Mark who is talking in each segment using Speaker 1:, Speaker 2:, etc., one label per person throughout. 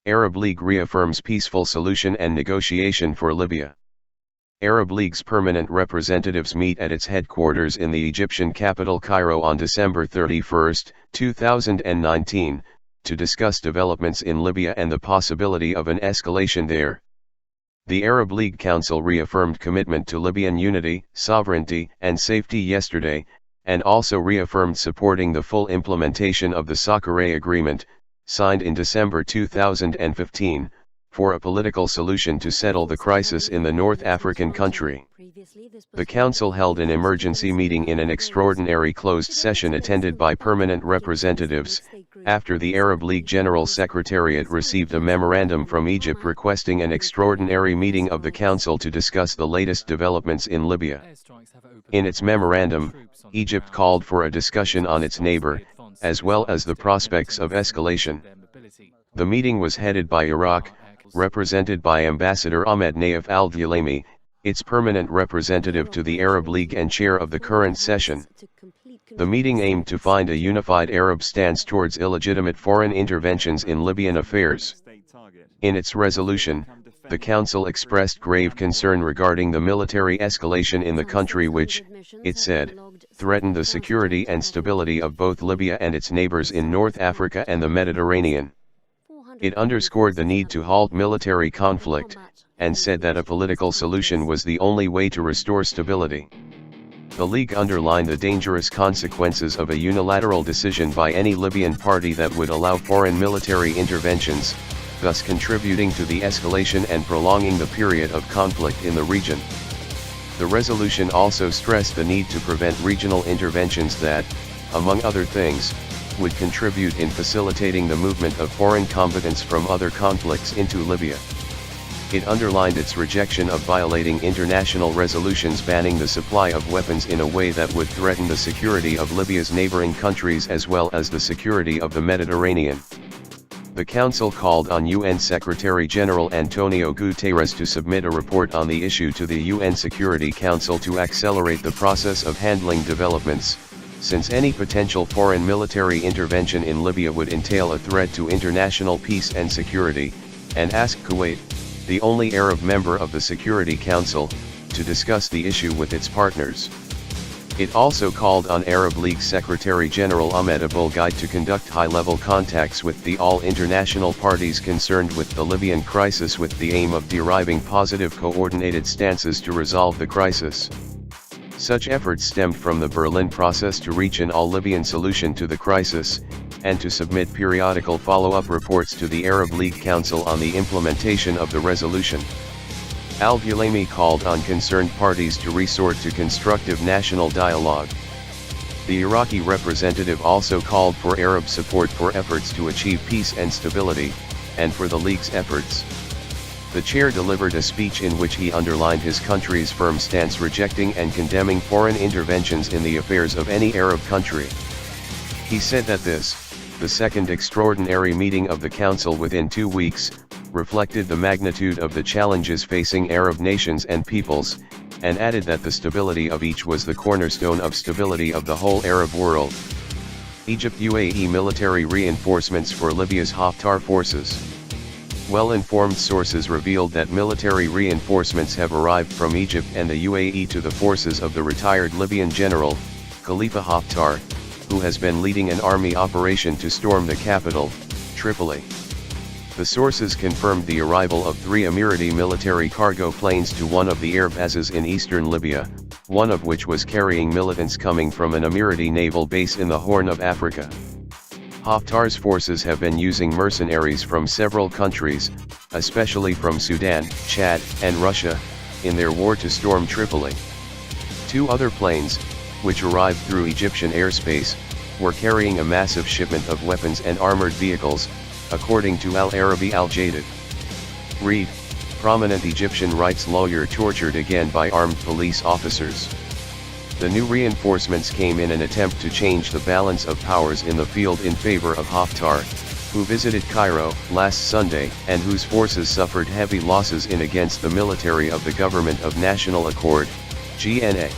Speaker 1: Arab League reaffirms peaceful solution and negotiation for Libya. Arab League's permanent representatives meet at its headquarters in the Egyptian capital Cairo on December 31, 2019, to discuss developments in Libya and the possibility of an escalation there. The Arab League Council reaffirmed commitment to Libyan unity, sovereignty, and safety yesterday, and also reaffirmed supporting the full implementation of the Saqqara Agreement, signed in December 2015, for a political solution to settle the crisis in the North African country. The Council held an emergency meeting in an extraordinary closed session attended by permanent representatives, after the Arab League General Secretariat received a memorandum from Egypt requesting an extraordinary meeting of the Council to discuss the latest developments in Libya. In its memorandum, Egypt called for a discussion on its neighbor, as well as the prospects of escalation. The meeting was headed by Iraq, represented by Ambassador Ahmed Naif al-Ghulaimi, its permanent representative to the Arab League and chair of the current session. The meeting aimed to find a unified Arab stance towards illegitimate foreign interventions in Libyan affairs. In its resolution, the Council expressed grave concern regarding the military escalation in the country which, it said, threatened the security and stability of both Libya and its neighbors in North Africa and the Mediterranean. It underscored the need to halt military conflict, and said that a political solution was the only way to restore stability. The League underlined the dangerous consequences of a unilateral decision by any Libyan party that would allow foreign military interventions, thus contributing to the escalation and prolonging the period of conflict in the region. The resolution also stressed the need to prevent regional interventions that, among other things, would contribute in facilitating the movement of foreign combatants from other conflicts into Libya. It underlined its rejection of violating international resolutions banning the supply of weapons in a way that would threaten the security of Libya's neighboring countries as well as the security of the Mediterranean. The Council called on UN Secretary-General Antonio Guterres to submit a report on the issue to the UN Security Council to accelerate the process of handling developments, since any potential foreign military intervention in Libya would entail a threat to international peace and security, and asked Kuwait, the only Arab member of the Security Council, to discuss the issue with its partners. It also called on Arab League Secretary-General Ahmed Abul-Ghaid to conduct high-level contacts with all international parties concerned with the Libyan crisis with the aim of deriving positive coordinated stances to resolve the crisis. Such efforts stemmed from the Berlin process to reach an all-Libyan solution to the crisis, and to submit periodical follow-up reports to the Arab League Council on the implementation of the resolution. Al-Ghulaimi called on concerned parties to resort to constructive national dialogue. The Iraqi representative also called for Arab support for efforts to achieve peace and stability, and for the League's efforts. The chair delivered a speech in which he underlined his country's firm stance rejecting and condemning foreign interventions in the affairs of any Arab country. He said that this, the second extraordinary meeting of the Council within 2 weeks, reflected the magnitude of the challenges facing Arab nations and peoples, and added that the stability of each was the cornerstone of stability of the whole Arab world. Egypt-UAE military reinforcements for Libya's Haftar forces. Well-informed sources revealed that military reinforcements have arrived from Egypt and the UAE to the forces of the retired Libyan general, Khalifa Haftar, who has been leading an army operation to storm the capital, Tripoli. The sources confirmed the arrival of 3 Emirati military cargo planes to one of the air bases in eastern Libya, one of which was carrying militants coming from an Emirati naval base in the Horn of Africa. Haftar's forces have been using mercenaries from several countries, especially from Sudan, Chad, and Russia, in their war to storm Tripoli. 2 other planes, which arrived through Egyptian airspace, were carrying a massive shipment of weapons and armored vehicles, according to Al Arabi Al Jadid. Reid, prominent Egyptian rights lawyer tortured again by armed police officers. The new reinforcements came in an attempt to change the balance of powers in the field in favor of Haftar, who visited Cairo last Sunday and whose forces suffered heavy losses against the military of the Government of National Accord, GNA.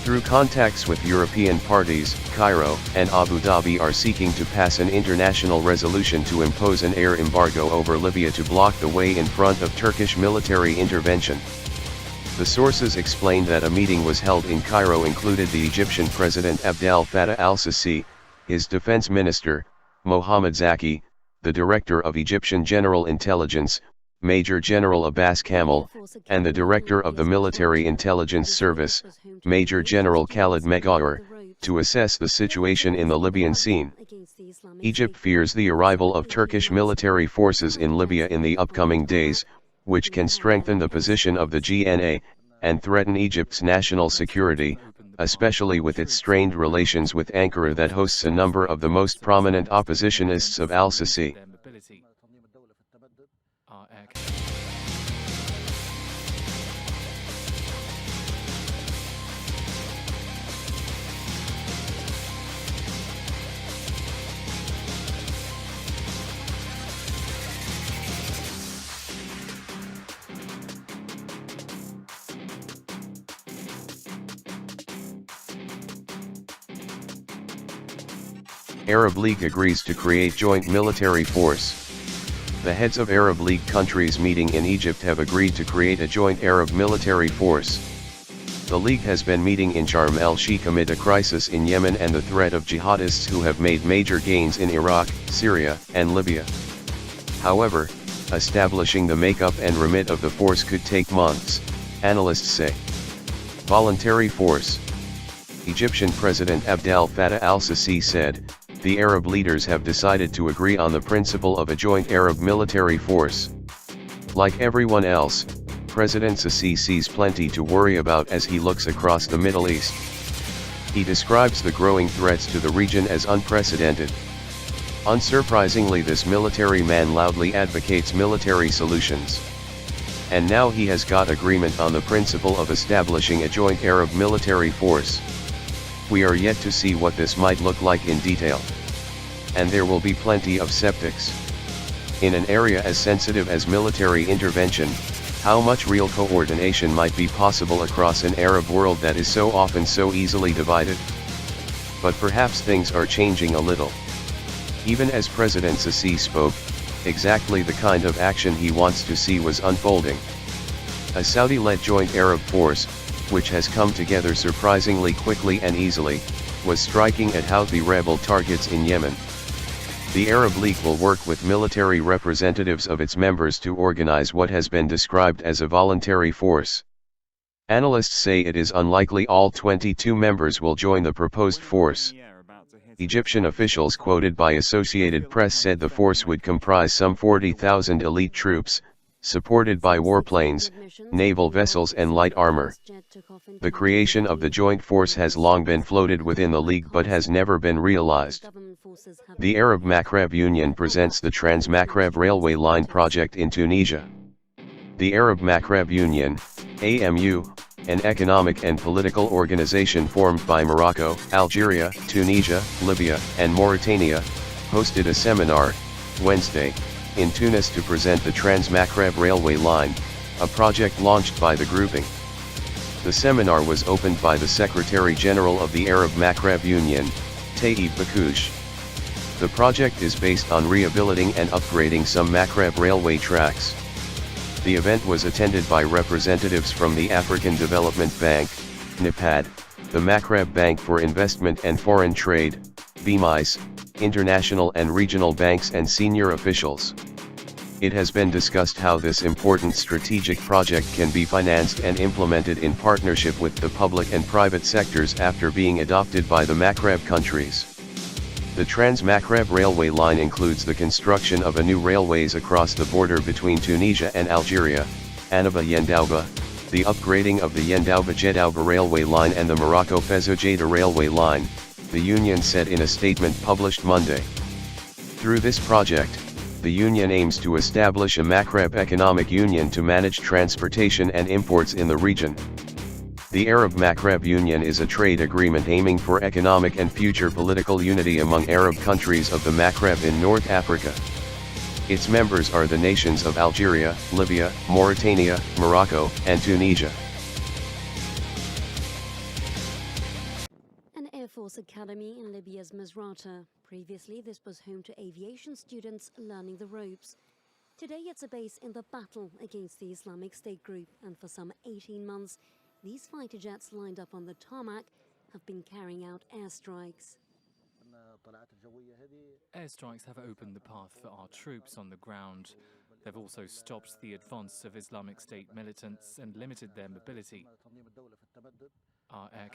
Speaker 1: Through contacts with European parties, Cairo and Abu Dhabi are seeking to pass an international resolution to impose an air embargo over Libya to block the way in front of Turkish military intervention. The sources explained that a meeting was held in Cairo included the Egyptian President Abdel Fattah al-Sisi, his defense minister, Mohammed Zaki, the director of Egyptian General Intelligence, Major General Abbas Kamel, and the director of the Military Intelligence Service, Major General Khalid Megawer, to assess the situation in the Libyan scene. Egypt fears the arrival of Turkish military forces in Libya in the upcoming days, which can strengthen the position of the GNA, and threaten Egypt's national security, especially with its strained relations with Ankara that hosts a number of the most prominent oppositionists of al-Sisi. Arab League agrees to create joint military force. The heads of Arab League countries meeting in Egypt have agreed to create a joint Arab military force. The League has been meeting in Sharm el-Sheikh amid a crisis in Yemen and the threat of jihadists who have made major gains in Iraq, Syria, and Libya. However, establishing the makeup and remit of the force could take months, analysts say. Voluntary force. Egyptian President Abdel Fattah al-Sisi said, "The Arab leaders have decided to agree on the principle of a joint Arab military force." Like everyone else, President Sisi sees plenty to worry about as he looks across the Middle East. He describes the growing threats to the region as unprecedented. Unsurprisingly, this military man loudly advocates military solutions. And now he has got agreement on the principle of establishing a joint Arab military force. We are yet to see what this might look like in detail. And there will be plenty of skeptics. In an area as sensitive as military intervention, how much real coordination might be possible across an Arab world that is so often so easily divided? But perhaps things are changing a little. Even as President Sisi spoke, exactly the kind of action he wants to see was unfolding. A Saudi-led joint Arab force, which has come together surprisingly quickly and easily, was striking at Houthi rebel targets in Yemen. The Arab League will work with military representatives of its members to organize what has been described as a voluntary force. Analysts say it is unlikely all 22 members will join the proposed force. Egyptian officials quoted by Associated Press said the force would comprise some 40,000 elite troops, supported by warplanes, naval vessels and light armor. The creation of the joint force has long been floated within the League but has never been realized. The Arab Maghreb Union presents the Trans-Maghreb Railway Line project in Tunisia. The Arab Maghreb Union, AMU, an economic and political organization formed by Morocco, Algeria, Tunisia, Libya, and Mauritania, hosted a seminar, Wednesday, in Tunis to present the Trans-Maghreb Railway Line, a project launched by the grouping. The seminar was opened by the Secretary-General of the Arab Maghreb Union, Taïb Bakouche. The project is based on rehabilitating and upgrading some Maghreb railway tracks. The event was attended by representatives from the African Development Bank, NEPAD, the Maghreb Bank for Investment and Foreign Trade, BMIS, international and regional banks and senior officials. It has been discussed how this important strategic project can be financed and implemented in partnership with the public and private sectors after being adopted by the Maghreb countries. The Trans-Maghreb Railway Line includes the construction of a new railways across the border between Tunisia and Algeria, Annaba-Yendouba, the upgrading of the Yendouba-Jedouba Railway Line and the Morocco-Fez-Ojeda Railway Line, the union said in a statement published Monday. Through this project, the union aims to establish a Maghreb Economic Union to manage transportation and imports in the region. The Arab Maghreb Union is a trade agreement aiming for economic and future political unity among Arab countries of the Maghreb in North Africa. Its members are the nations of Algeria, Libya, Mauritania, Morocco, and Tunisia.
Speaker 2: academy in Libya's Misrata. Previously, this was home to aviation students learning the ropes. Today, it's a base in the battle against the Islamic State group, and for some 18 months, these fighter jets lined up on the tarmac have been carrying out airstrikes.
Speaker 3: Airstrikes have opened the path for our troops on the ground. They've also stopped the advance of Islamic State militants and limited their mobility. Our air